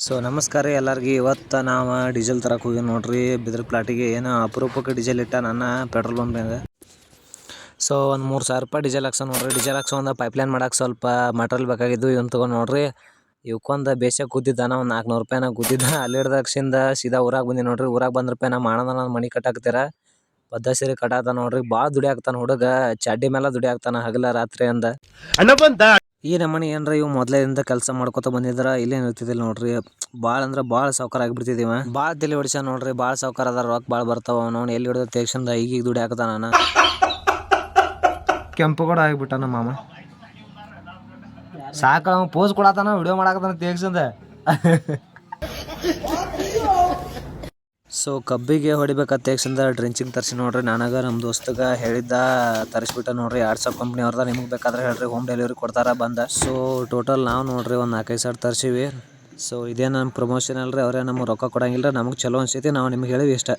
So ನಮಸ್ಕಾರ ರೀ ಎಲ್ಲರಿಗೆ. ಇವತ್ತು ನಾವು ಡೀಸೆಲ್ ತರಕ್ಕೆ ಹೋಗಿ ನೋಡ್ರಿ ಬಿದ್ರ ಪ್ಲಾಟಿಗೆ. ಏನೋ ಅಪರೂಪಕ್ಕೆ ಡೀಸೆಲ್ ಇಟ್ಟ ನನ್ನ ಪೆಟ್ರೋಲ್ ಬಂಪ್ನಾಗ. ಸೊ ಒಂದು 3,000 ರೂಪಾಯಿ ಡೀಸೆಲ್ ಹಾಕ್ಸ ನೋಡ್ರಿ. ಡೀಸೆಲ್ ಹಾಕ್ಸೋ ಒಂದು ಪೈಪ್ಲೈನ್ ಮಾಡಕ್ಕೆ ಸ್ವಲ್ಪ ಮಟೀರಿಯಲ್ ಬೇಕಾಗಿದ್ದು. ಇವನ್ ತೊಗೊಂಡು ನೋಡ್ರಿ. ಇವಕ್ಕೊಂದು ಬೇಸಿಗೆ ಕೂತಿದ್ದಾನ ಒಂದು 400 ರೂಪಾಯಿನಾಗ ಕೂತಿದ್ದ. ಅಲ್ಲಿ ಹಿಡ್ದಾಕ್ಷಿಂದ ಸೀದಾ ಊರಾಗ ಬಂದಿ ನೋಡ್ರಿ. ಊರಾಗ ಬಂದ್ರಪ್ಪ ನಮ್ಮ ಅಣ್ಣನ ಮನೆ ಕಟ್ಟಾಕ್ತೀರ ಪದ್ದ ಸೀರೆ ಕಟ್ಟಾತ ನೋಡ್ರಿ. ಭಾಳ ದುಡಿ ಆಗ್ತಾನೆ ಹುಡುಗ. ಚಡ್ಡಿ ಮೇಲೆ ದುಡಿ ಆಗ್ತಾನೆ ಹಗಲ ರಾತ್ರಿ ಅಂದ ಈ ನಮ್ಮನೆ ಏನ್ರ ಇವು ಮೊದಲಿಂದ ಕೆಲಸ ಮಾಡ್ಕೊತ ಬಂದಿದ್ರ ಇಲ್ಲೇ ಇರ್ತಿದಿಲ್ಲ ನೋಡ್ರಿ. ಭಾಳ ಅಂದ್ರೆ ಭಾಳ ಸಾವ್ಕಾರ ಆಗಿಬಿಡ್ತಿದ್ದೀವ. ಭಾಳ ತಲೆ ಹೊಡಿಸ ನೋಡ್ರಿ. ಭಾಳ ಸಾವ್ಕಾರ ಅದ, ರೊಕ್ಕ ಭಾಳ ಬರ್ತಾವ. ಅವ್ನು ಎಲ್ಲಿ ಹಿಡಿದು ತೇಕ್ಷಂದ ಈಗ ದುಡಿ ಹಾಕತಾನ ನಾನು. ಕೆಂಪು ಕೂಡ ಆಗಿಬಿಟ್ಟ ನಮ್ಮ ಮಾಮ. ಸಾಕ ಪೋಸ್ ಕೊಡತಾನ, ವಿಡಿಯೋ ಮಾಡಾಕತಾನ ತೇಕ್ಷಂದ. ಸೊ ಕಬ್ಬಿಗೆ ಹೊಡಿಬೇಕಾದ ತೇಕ್ಷಂದ ಡ್ರಿಂಚಿಂಗ್ ತರಿಸಿ ನೋಡ್ರಿ. ನನಗೆ ನಮ್ಮ ದೋಸ್ತಗ ಹೇಳಿದ್ದ ತರಿಸ್ಬಿಟ್ಟ ನೋಡ್ರಿ. 200 ಕಂಪ್ನಿ ಅವ್ರದ. ನಿಮಗೆ ಬೇಕಾದ್ರೆ ಹೇಳ್ರಿ, ಹೋಮ್ ಡೆಲಿವರಿ ಕೊಡ್ತಾರ ಬಂದ. ಸೊ ಟೋಟಲ್ ನಾವು ನೋಡ್ರಿ ಒಂದು 4-5 ಸಾವಿರ ತರಿಸಿವಿ. ಸೊ ಇದೇ ನಮ್ಮ ಪ್ರಮೋಷನ್ ಅಲ್ರಿ. ಅವರೇ ನಮ್ಗೆ ರೊಕ್ಕ ಕೊಡಂಗಿಲ್ಲ. ನಮಗೆ ಚಲೋ ಅನ್ಸೈತಿ, ನಾವು ನಿಮ್ಗೆ ಹೇಳಿವಿ ಇಷ್ಟ.